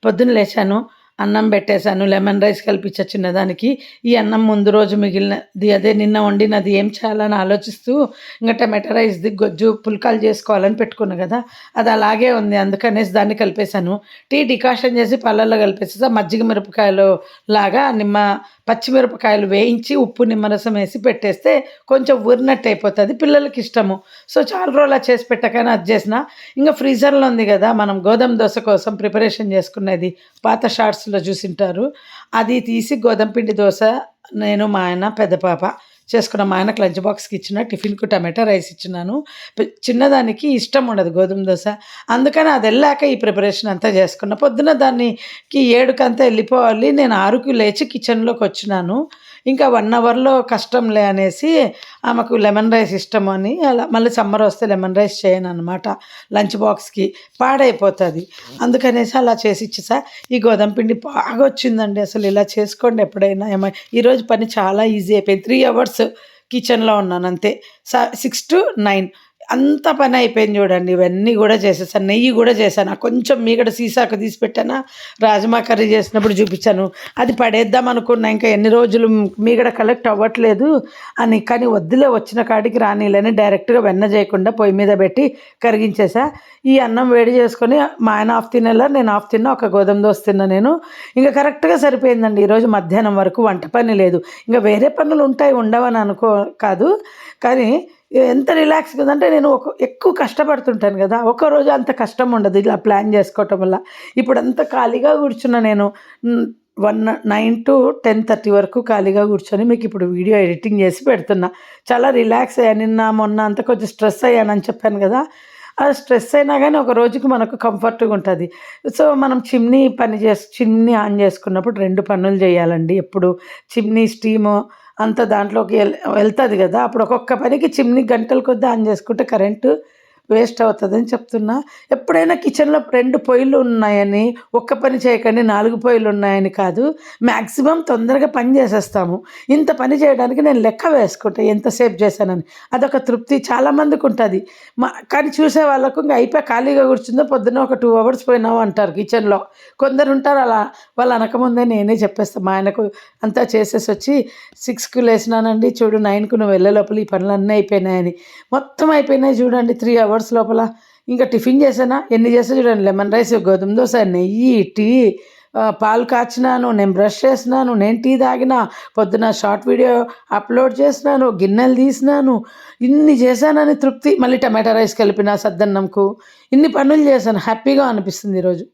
పొద్దున్న లేచాను, అన్నం పెట్టేశాను. లెమన్ రైస్ కలిపిచ్చా చిన్నదానికి. ఈ అన్నం ముందు రోజు మిగిలినది అదే నిన్న వండినది ఏం చేయాలని ఆలోచిస్తూ ఇంక టమాటా రైస్‌ది గొజ్జు పుల్కాలు చేసుకోవాలని పెట్టుకున్నా గదా! అది అలాగే ఉంది. అందుకనేసి దాన్ని కలిపేశాను. టీ డికాషన్ చేసి పాలల్లో కలిపేసేసా. మజ్జిగ మిరపకాయలు లాగా పచ్చిమిరపకాయలు వేయించి ఉప్పు, నిమ్మరసం ఏసి పెట్టేస్తే కొంచెం ఊరినట్టు అయిపోతది. పిల్లలకిష్టము. సో, చాలా రోజులు అది చేసి పెట్టకనే అది చేసిన. ఇంక ఫ్రీజర్‌లో ఉంది గదా! మనం గోధుమ దోస కోసం ప్రిపరేషన్ చేసుకునేది పాత షార్ట్స్‌లో చూసుంటారు. అది తీసి గోధుమ పిండి దోస నేను, మా ఆయన, పెద్ద పాప చేసుకున్నాం. మా ఆయనకు లంచ్ బాక్స్‌కి ఇచ్చిన. టిఫిన్‌కు టమాటా రైస్ ఇచ్చినాను. చిన్నదానికి ఇష్టం ఉండదు గోధుమ దోస. అందుకని అదెళ్ళాక ఈ ప్రిపరేషన్ అంతా చేసుకున్నా. పొద్దున దానికి 7కంతా ఎళ్ళిపోవాలి. నేను 6కి లేచి కిచెన్‌లోకొచ్చినాను. ఇంకా 1 అవర్‌లో కష్టంలే అనేసి ఆమెకు లెమన్ రైస్ ఇష్టమని అలా మళ్ళీ సమ్మర్ వస్తే లెమన్ రైస్ చేయననమాట లంచ్ బాక్స్‌కి. పాడైపోతది. అందుకనేసి అలా చేసి ఇచ్చేసా. ఈ గోధుమ పిండి బాగా వచ్చిందండి. అసలు ఇలా చేసుకోండి ఎప్పుడైనా. ఈరోజు పని చాలా ఈజీ అయిపోయింది. 3 అవర్స్ కిచెన్‌లో ఉన్నానంతే. 6-9 అంత పని అయిపోయింది చూడండి. ఇవన్నీ గూడా చేసేసాను. నెయ్యి గూడా చేశాను. కొంచెం మీగడ సీసాకు తీసి పెట్టానా, రాజ్మా కర్రీ చేసినప్పుడు చూపిచ్చాను. అది పడేద్దాం అనుకున్నా. ఇంకా ఎన్ని రోజులు మీగడ కలెక్ట్ అవ్వట్లేదు అని. కానీ వద్దులే వచ్చిన కాడికి రానీలని డైరెక్ట్‌గా వెన్న చేయకుండా పొయ్యి మీద పెట్టి కరిగించేసా. ఈ అన్నం వేడి చేసుకొని మా ఆయన హాఫ్ తినేలా నేను హాఫ్ తిన్నా. ఒక గోధుమ దోస తిన్నా నేను. ఇంక కరెక్ట్‌గా సరిపోయిందండి. ఈరోజు మధ్యాహ్నం వరకు వంట పని లేదు. ఇంక వేరే పనులుంటాయి ఉండవని కాదు. కానీ ఎంత రిలాక్స్‌గా ఉందంటే నేను ఎక్కువ కష్టపడుతుంటాను గదా! ఒక్కరోజు అంత కష్టం ఉండదు ఇలా ప్లాన్ చేసుకోవటం వల్ల. ఇప్పుడంతా ఖాళీగా కూర్చున్నా నేను. 9-10:30 వరకు ఖాళీగా కూర్చొని మీకిప్పుడు వీడియో ఎడిటింగ్ చేసి పెడుతున్నా. చాలా రిలాక్స్ అయ్యా. నిన్న, మొన్న అంతా కొంచెం స్ట్రెస్ అయ్యానని చెప్పాను గదా! ఆ స్ట్రెస్ అయినా గానీ ఒక రోజుకి మనకు కంఫర్ట్‌గా ఉంటది. సో, మనం చిమ్నీ ఆన్ చేసుకున్నప్పుడు 2 పనులు చేయాలండి ఎప్పుడు. చిమ్నీ స్టీము అంతా దాంట్లోకి వెళ్తది గదా! అప్పుడు ఒక్కొక్క పనికి చిమ్నీ గంటల కొద్దీ ఆన్ చేసుకుంటే కరెంటు వేస్ట్ అవుతదని చెప్తున్నా. ఎప్పుడైనా కిచెన్‌లో 2 పొయ్యిలు ఉన్నాయని, ఒక్క పని చేయకండి 4 పొయ్యిలు ఉన్నాయని కాదు. మాక్సిమం తొందరగా పని చేసేస్తాము. ఇంత పని చేయడానికి నేను లెక్క వేసుకుంటా ఎంతసేపు చేశానని. అదొక తృప్తి చాలా మందికుంటది. కానీ చూసే వాళ్ళకు ఇంక అయిపోయి ఖాళీగా కూర్చుందో పొద్దున్న ఒక 2 అవర్స్ పోయినావు అంటారు కిచెన్‌లో. కొందరుంటారు అలా. వాళ్ళు అనకముందే నేనే చెప్పేస్తా. మా ఆయనకు అంతా చేసేసొచ్చి 6కి లేసినానండి చూడు 9కు నువ్వు వెళ్ళే లోపల ఈ పనులన్నీ అయిపోయినాయని. మొత్తం అయిపోయినాయి చూడండి 3 అవర్స్ లోపల. ఇంకా టిఫిన్ చేశానా, ఎన్ని చేశా చూడండి. లెమన్ రైస్, గోధుమ దోస, నెయ్యి, టీ, పాలు కాచినాను, నేను బ్రష్ చేసినాను, నేను టీ తాగిన, పొద్దున షార్ట్ వీడియో అప్‌లోడ్ చేసినాను, గిన్నెలు తీసినాను. ఇన్ని చేశానని తృప్తి. మళ్ళీ టమాటా రైస్ కలిపిన సద్దన్నంకు. ఇన్ని పనులు చేశాను. హ్యాపీగా అనిపిస్తుంది ఈరోజు.